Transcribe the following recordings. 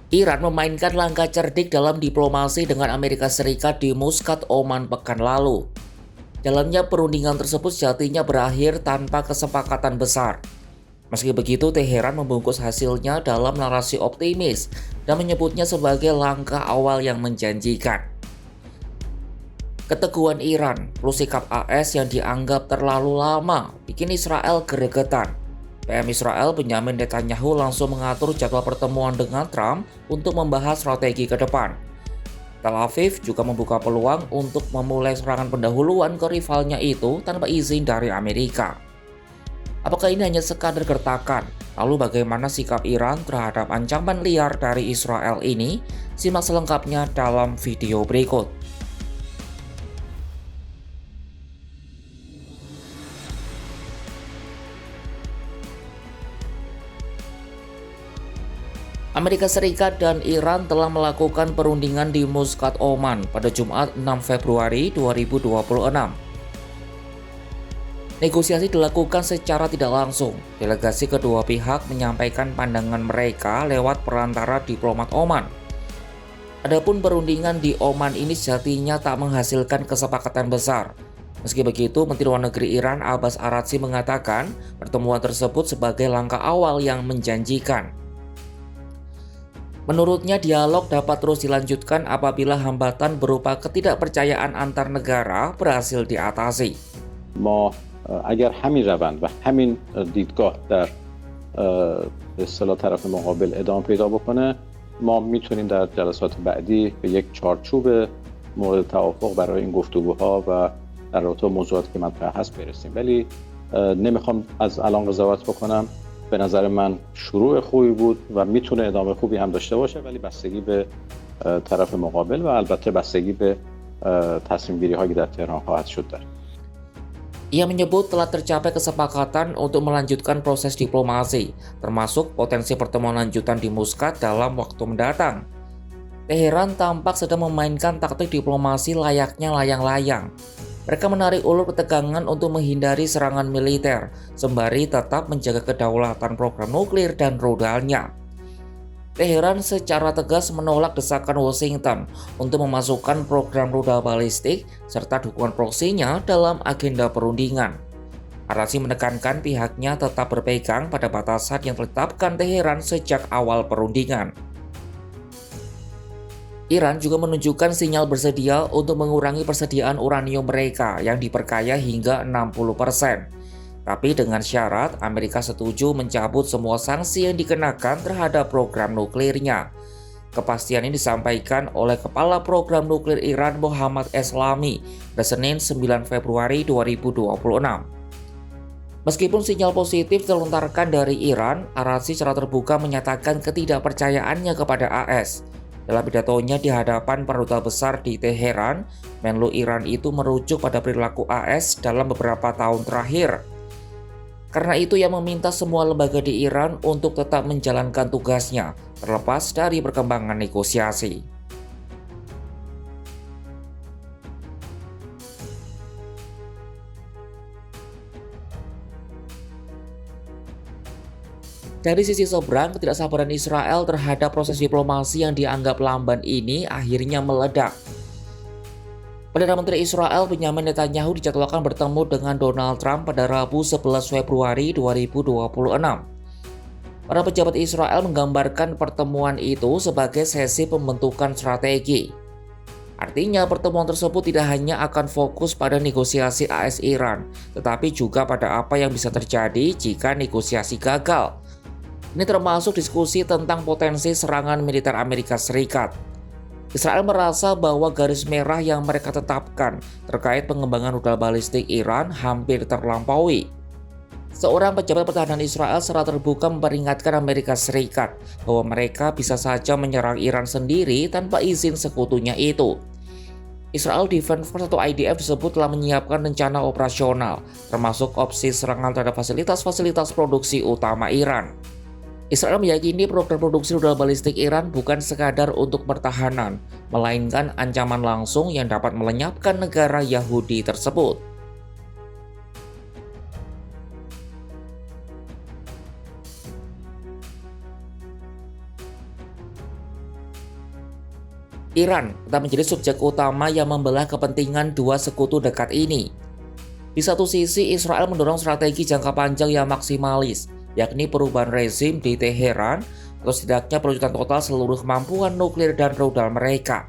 Iran memainkan langkah cerdik dalam diplomasi dengan Amerika Serikat di Muscat, Oman pekan lalu. Jalannya perundingan tersebut sejatinya berakhir tanpa kesepakatan besar. Meski begitu, Teheran membungkus hasilnya dalam narasi optimis dan menyebutnya sebagai langkah awal yang menjanjikan. Keteguhan Iran plus sikap AS yang dianggap terlalu lama bikin Israel gregetan. PM Israel Benjamin Netanyahu langsung mengatur jadwal pertemuan dengan Trump untuk membahas strategi ke depan. Tel Aviv juga membuka peluang untuk memulai serangan pendahuluan ke rivalnya itu tanpa izin dari Amerika. Apakah ini hanya sekadar gertakan? Lalu bagaimana sikap Iran terhadap ancaman liar dari Israel ini? Simak selengkapnya dalam video berikut. Amerika Serikat dan Iran telah melakukan perundingan di Muscat, Oman pada Jumat 6 Februari 2026. Negosiasi dilakukan secara tidak langsung. Delegasi kedua pihak menyampaikan pandangan mereka lewat perantara diplomat Oman. Adapun perundingan di Oman ini sejatinya tak menghasilkan kesepakatan besar. Meski begitu, Menteri Luar Negeri Iran Abbas Araghchi mengatakan pertemuan tersebut sebagai langkah awal yang menjanjikan. Menurutnya, dialog dapat terus dilanjutkan apabila hambatan berupa ketidakpercayaan antar negara berhasil diatasi. ما اگر همین روند و همین دیدگاه در به اصطلاح طرف مقابل ادامه پیدا بکنه ما میتونیم در جلسات بعدی به یک چارچوب مورد توافق برای این گفتگوها و در رابطه با موضوعاتی که مطرح هست برسیم ولی نمیخوام از الان قضاوت بکنم به نظر من شروع خوبی بود و میتونه ادامه خوبی هم داشته باشه ولی بستگی به طرف مقابل و البته بستگی به تصمیم گیری هایی که در تهران خواهد شد داره. Ia menyebut telah tercapai kesepakatan untuk melanjutkan proses diplomasi, termasuk potensi pertemuan lanjutan di Muscat dalam waktu mendatang. Teheran tampak sedang memainkan taktik diplomasi layaknya layang-layang. Mereka menarik ulur ketegangan untuk menghindari serangan militer, sembari tetap menjaga kedaulatan program nuklir dan rudalnya. Teheran secara tegas menolak desakan Washington untuk memasukkan program rudal balistik serta dukungan proksinya dalam agenda perundingan. Araghchi menekankan pihaknya tetap berpegang pada batasan yang ditetapkan Teheran sejak awal perundingan. Iran juga menunjukkan sinyal bersedia untuk mengurangi persediaan uranium mereka yang diperkaya hingga 60%. Tapi dengan syarat Amerika setuju mencabut semua sanksi yang dikenakan terhadap program nuklirnya. Kepastian ini disampaikan oleh Kepala Program Nuklir Iran Mohammad Eslami pada Senin 9 Februari 2026. Meskipun sinyal positif terlontarkan dari Iran, Araghchi secara terbuka menyatakan ketidakpercayaannya kepada AS. Dalam pidatonya di hadapan para duta besar di Teheran, Menlu Iran itu merujuk pada perilaku AS dalam beberapa tahun terakhir. Karena itu ia meminta semua lembaga di Iran untuk tetap menjalankan tugasnya, terlepas dari perkembangan negosiasi. Dari sisi seberang, ketidaksabaran Israel terhadap proses diplomasi yang dianggap lamban ini akhirnya meledak. Perdana Menteri Israel Benjamin Netanyahu dijadwalkan bertemu dengan Donald Trump pada Rabu 11 Februari 2026. Para pejabat Israel menggambarkan pertemuan itu sebagai sesi pembentukan strategi. Artinya pertemuan tersebut tidak hanya akan fokus pada negosiasi AS-Iran, tetapi juga pada apa yang bisa terjadi jika negosiasi gagal. Ini termasuk diskusi tentang potensi serangan militer Amerika Serikat. Israel merasa bahwa garis merah yang mereka tetapkan terkait pengembangan rudal balistik Iran hampir terlampaui. Seorang pejabat pertahanan Israel secara terbuka memperingatkan Amerika Serikat bahwa mereka bisa saja menyerang Iran sendiri tanpa izin sekutunya itu. Israel Defense Force atau IDF disebut telah menyiapkan rencana operasional, termasuk opsi serangan terhadap fasilitas-fasilitas produksi utama Iran. Israel meyakini program produksi rudal balistik Iran bukan sekadar untuk pertahanan, melainkan ancaman langsung yang dapat melenyapkan negara Yahudi tersebut. Iran tetap menjadi subjek utama yang membelah kepentingan dua sekutu dekat ini. Di satu sisi, Israel mendorong strategi jangka panjang yang maksimalis, yakni perubahan rezim di Teheran, atau setidaknya perwujudan total seluruh kemampuan nuklir dan rudal mereka.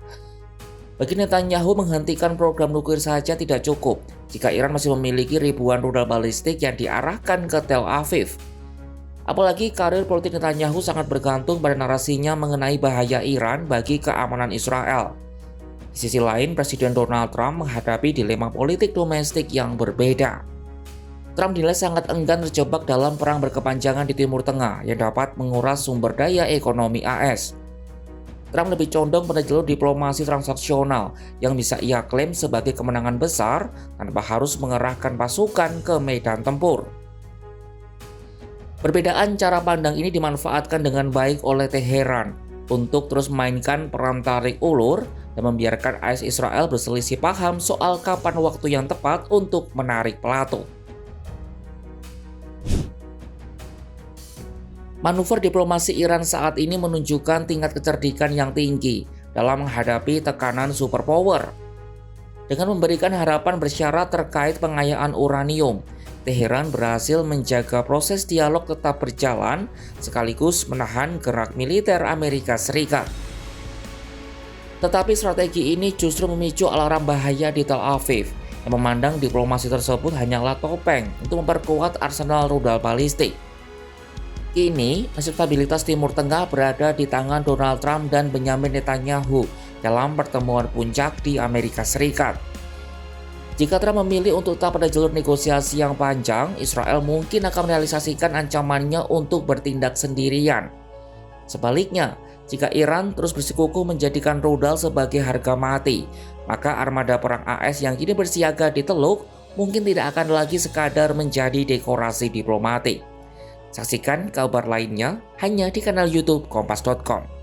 Bagi Netanyahu, menghentikan program nuklir saja tidak cukup jika Iran masih memiliki ribuan rudal balistik yang diarahkan ke Tel Aviv. Apalagi karir politik Netanyahu sangat bergantung pada narasinya mengenai bahaya Iran bagi keamanan Israel. Di sisi lain, Presiden Donald Trump menghadapi dilema politik domestik yang berbeda. Trump dinilai sangat enggan terjebak dalam perang berkepanjangan di Timur Tengah yang dapat menguras sumber daya ekonomi AS. Trump lebih condong pada jalur diplomasi transaksional yang bisa ia klaim sebagai kemenangan besar tanpa harus mengerahkan pasukan ke medan tempur. Perbedaan cara pandang ini dimanfaatkan dengan baik oleh Teheran untuk terus memainkan peran tarik ulur dan membiarkan AS Israel berselisih paham soal kapan waktu yang tepat untuk menarik pelatu. Manuver diplomasi Iran saat ini menunjukkan tingkat kecerdikan yang tinggi dalam menghadapi tekanan superpower. Dengan memberikan harapan bersyarat terkait pengayaan uranium, Teheran berhasil menjaga proses dialog tetap berjalan sekaligus menahan gerak militer Amerika Serikat. Tetapi strategi ini justru memicu alarm bahaya di Tel Aviv yang memandang diplomasi tersebut hanyalah topeng untuk memperkuat arsenal rudal balistik. Kini, nasib stabilitas Timur Tengah berada di tangan Donald Trump dan Benjamin Netanyahu dalam pertemuan puncak di Amerika Serikat. Jika Trump memilih untuk tetap pada jalur negosiasi yang panjang, Israel mungkin akan merealisasikan ancamannya untuk bertindak sendirian. Sebaliknya, jika Iran terus bersikukuh menjadikan rudal sebagai harga mati, maka armada perang AS yang kini bersiaga di Teluk mungkin tidak akan lagi sekadar menjadi dekorasi diplomatik. Saksikan kabar lainnya hanya di kanal YouTube Kompas.com.